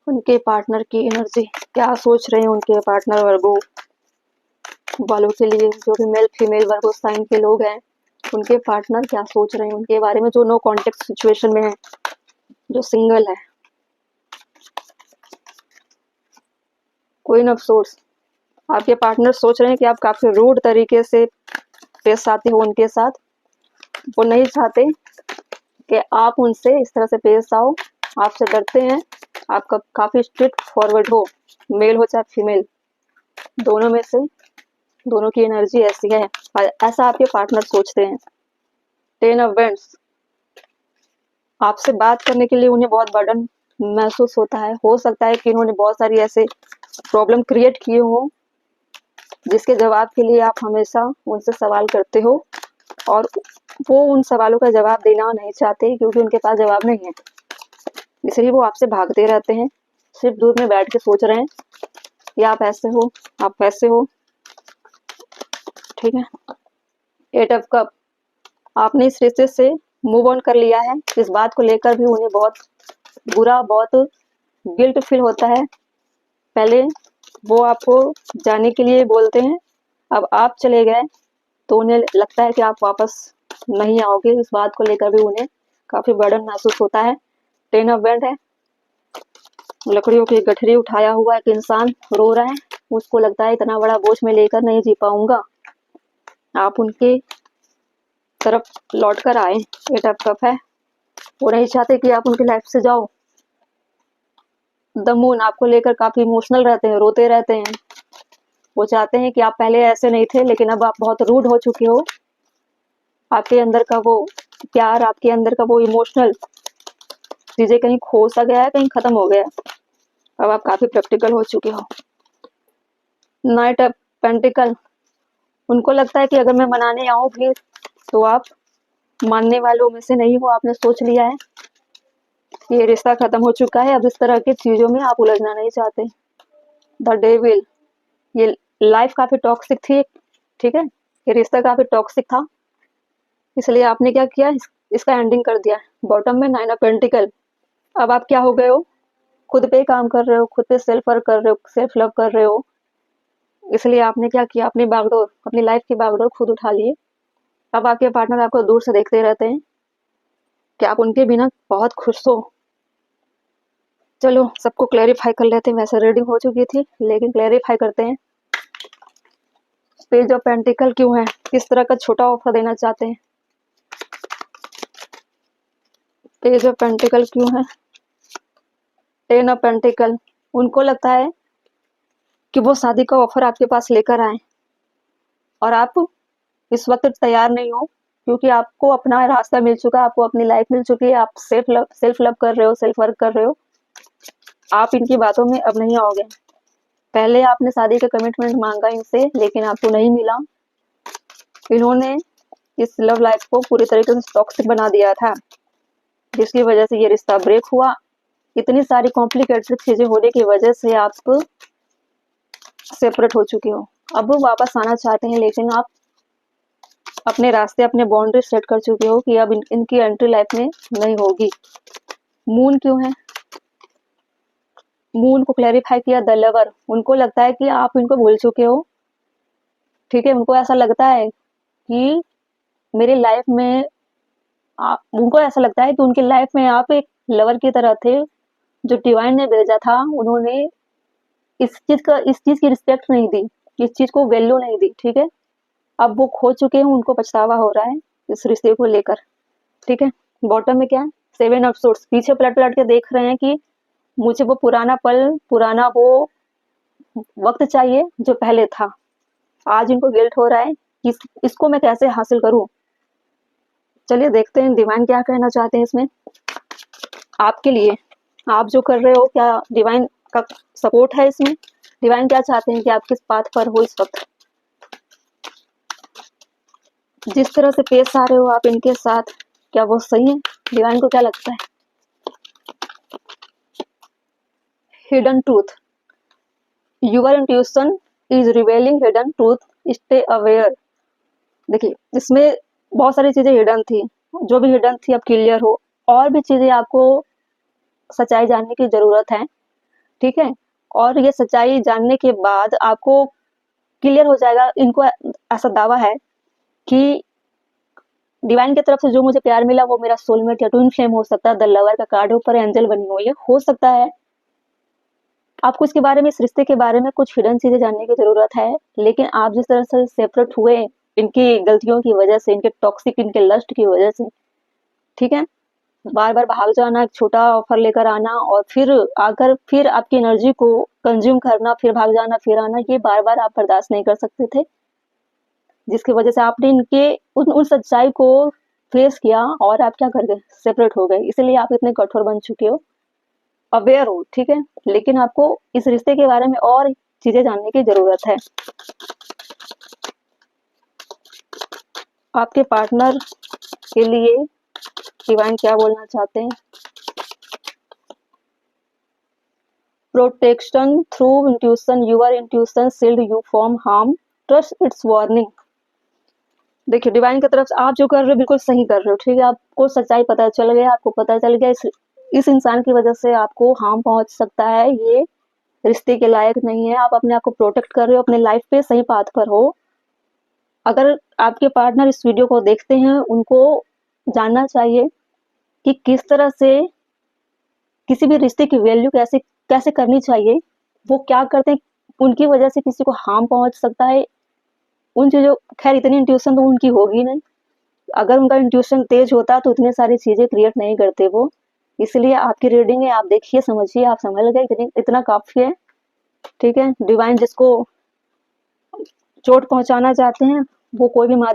उनके पार्टनर की एनर्जी, क्या सोच रहे हैं उनके पार्टनर वर्गो वालों के लिए, जो भी मेल फीमेल वर्गो साइन के लोग हैं, उनके पार्टनर क्या सोच रहे हैं उनके बारे में, जो नो कॉन्टेक्ट सिचुएशन में है, जो सिंगल है। क्वीन ऑफ सोर्स, आपके पार्टनर सोच रहे हैं कि आप काफ़ी रूड तरीके से पेश आते हो उनके साथ। वो नहीं चाहते कि आप उनसे इस तरह से पेश आओ, आपसे डरते हैं, आपका काफ़ी स्ट्रिक्ट फॉरवर्ड हो, मेल हो चाहे फीमेल, दोनों में से दोनों की एनर्जी ऐसी है, ऐसा आपके पार्टनर सोचते हैं। 10 ऑफ वेंट्स, आपसे बात करने के लिए उन्हें बहुत बर्डन महसूस होता है। हो सकता है कि उन्होंने बहुत सारी ऐसे प्रॉब्लम क्रिएट किए हो जिसके जवाब के लिए आप हमेशा उनसे सवाल करते हो, और वो उन सवालों का जवाब देना नहीं चाहते क्योंकि उनके पास जवाब नहीं है, इसलिए वो आपसे भागते रहते हैं, सिर्फ दूर में बैठ के सोच रहे हैं कि आप ऐसे हो, आप वैसे हो, ठीक है। 8 ऑफ कप, आपने इस रिश्ते से मूव ऑन कर लिया है, इस बात को लेकर भी उन्हें बहुत बुरा, बहुत गिल्ट फील होता है। पहले वो आपको जाने के लिए बोलते हैं, अब आप चले गए तो उन्हें लगता है कि आप वापस नहीं आओगे, इस बात को लेकर भी उन्हें काफ़ी बर्डन महसूस होता है। 10 ऑफ वेंट है, लकड़ियों की गठरी उठाया हुआ एक इंसान रो रहा है, उसको लगता है इतना बड़ा बोझ मैं लेकर नहीं जी पाऊंगा, आप उनके तरफ लौट कर आए। 8 ऑफ कप है, वो नहीं चाहते कि आप उनकी लाइफ से जाओ। द मून, आपको लेकर काफ़ी इमोशनल रहते हैं, रोते रहते हैं, वो चाहते हैं कि आप पहले ऐसे नहीं थे लेकिन अब आप बहुत रूड हो चुके हो, आपके अंदर का वो प्यार, आपके अंदर का वो इमोशनल चीज़ें कहीं खो सा गया है, कहीं ख़त्म हो गया है, अब आप काफ़ी प्रैक्टिकल हो चुके हो। नाइट ऑफ पेंटिकल, उनको लगता है कि अगर मैं मनाने आऊँ भी तो आप मानने वालों में से नहीं हो, आपने सोच लिया है ये रिश्ता ख़त्म हो चुका है, अब इस तरह की चीज़ों में आप उलझना नहीं चाहते। द डेविल, ये लाइफ काफ़ी टॉक्सिक थी, ठीक है, ये रिश्ता काफ़ी टॉक्सिक था, इसलिए आपने क्या किया, इसका एंडिंग कर दिया। बॉटम में 9 ऑफ पेंटिकल, अब आप क्या हो गए हो, खुद पे काम कर रहे हो, खुद पे सेल्फ वर्क कर रहे हो, सेल्फ लव कर रहे हो, इसलिए आपने क्या किया, अपनी बागडोर, अपनी लाइफ की बागडोर खुद उठा लिए। अब आपके पार्टनर आपको दूर से देखते रहते हैं कि आप उनके बिना बहुत खुश हो। चलो सबको क्लैरिफाई कर लेते हैं, वैसे रीडिंग हो चुकी थी लेकिन क्लैरिफाई करते हैं। पेज ऑफ पेंटिकल क्यों है, किस तरह का छोटा ऑफर देना चाहते हैं, पेज ऑफ पेंटिकल क्यों है। 10 ऑफ पेंटिकल, उनको लगता है कि वो शादी का ऑफर आपके पास लेकर आए और आप इस वक्त तैयार नहीं हो क्योंकि आपको अपना रास्ता मिल चुका है, आपको अपनी लाइफ मिल चुकी है, आप सेल्फ लव कर रहे हो, सेल्फ वर्क कर रहे हो, आप इनकी बातों में अब नहीं आओगे। पहले आपने शादी का कमिटमेंट मांगा इनसे लेकिन आपको नहीं मिला, इन्होंने इस लव लाइफ को पूरी तरीके से टॉक्सिक बना दिया था जिसकी वजह से ये रिश्ता ब्रेक हुआ। इतनी सारी कॉम्प्लिकेटेड चीजें होने की वजह से आप सेपरेट हो चुके हो, अब वो वापस आना चाहते हैं लेकिन आप अपने रास्ते, अपने बाउंड्री सेट कर चुके हो कि अब इनकी एंट्री लाइफ में नहीं होगी। मून क्यों है, मून को क्लैरिफाई किया द लवर, उनको लगता है कि आप इनको भूल चुके हो, ठीक है, उनको ऐसा लगता है कि मेरी लाइफ में उनको ऐसा लगता है कि उनकी लाइफ में आप एक लवर की तरह थे जो डिवाइन ने भेजा था, उन्होंने इस चीज की रिस्पेक्ट नहीं दी, इस चीज को वैल्यू नहीं दी, ठीक है, अब वो खो चुके हैं, उनको पछतावा हो रहा है इस रिश्ते को लेकर, ठीक है। बॉटम में क्या है, 7 ऑफ सोर्स, पीछे पलट पलट के देख रहे हैं कि मुझे वो पुराना पल, पुराना वो वक्त चाहिए जो पहले था, आज इनको गिल्ट हो रहा है कि इसको मैं कैसे हासिल करूं। चलिए देखते हैं डिवाइन क्या कहना चाहते हैं इसमें आपके लिए, आप जो कर रहे हो क्या डिवाइन का सपोर्ट है इसमें, डिवाइन क्या चाहते हैं कि आप किस पाथ पर हो इस वक्त, जिस तरह से पेश आ रहे हो आप इनके साथ, क्या वो सही है, डिवाइन को क्या लगता है। Hidden truth, your intuition is revealing hidden truth, stay aware. देखिए इसमें बहुत सारी चीजें हिडन थी, जो भी हिडन थी अब क्लियर हो, और भी चीजें आपको सच्चाई जानने की जरूरत है, ठीक है। और ये सच्चाई जानने के बाद आपको क्लियर हो जाएगा, इनको ऐसा दावा है कि डिवाइन की तरफ से जो मुझे प्यार मिला वो मेरा सोलमेट या ट्विन फ्लेम हो सकता है। द लवर का कार्ड ऊपर एंजल बनी हुई है, हो सकता है आपको इसके बारे में, इस रिश्ते के बारे में कुछ हिडन चीजें जानने की जरूरत है। लेकिन आप जिस तरह से सेपरेट हुए इनकी गलतियों की वजह से, इनके टॉक्सिक, इनके लस्ट की वजह से, ठीक है, बार बार भाग जाना, एक छोटा ऑफर लेकर आना और फिर आकर फिर आपकी एनर्जी को कंज्यूम करना, फिर भाग जाना, फिर आना, ये बार बार आप बर्दाश्त नहीं कर सकते थे, जिसकी वजह से आपने इनके उन सच्चाई को फेस किया और आप क्या कर गए, सेपरेट हो गए। इसलिए आप इतने कठोर बन चुके हो, अवेयर हो, ठीक है। लेकिन आपको इस रिश्ते के बारे में और चीजें जानने की जरूरत है। आपके पार्टनर के लिए डिवाइन क्या बोलना चाहते हैं? Protection through intuition, your intuition shield you from harm, trust its warning. देखिए, डिवाइन की तरफ से आप जो कर रहे हो बिल्कुल सही कर रहे हो, ठीक है। आपको सच्चाई पता चल गया, आपको पता चल गया इस इंसान की वजह से आपको हार्म पहुंच सकता है, ये रिश्ते के लायक नहीं है। आप अपने आप को प्रोटेक्ट कर रहे हो, अपने लाइफ पे सही पाथ पर हो। अगर आपके पार्टनर इस वीडियो को देखते हैं, उनको जानना चाहिए कि किस तरह से किसी भी रिश्ते की वैल्यू कैसे कैसे करनी चाहिए। वो क्या करते हैं, उनकी वजह से किसी को हार्म पहुंच सकता है। उन चीज़ों, खैर इतनी इंट्यूशन तो उनकी होगी नहीं, अगर उनका इंट्यूशन तेज होता तो इतनी सारी चीज़ें क्रिएट नहीं करते वो। इसलिए आपकी रीडिंग है, आप देखिए, समझिए, आप समझ गए, इतना काफ़ी है, ठीक है। डिवाइन जिसको चोट पहुंचाना चाहते हैं वो कोई भी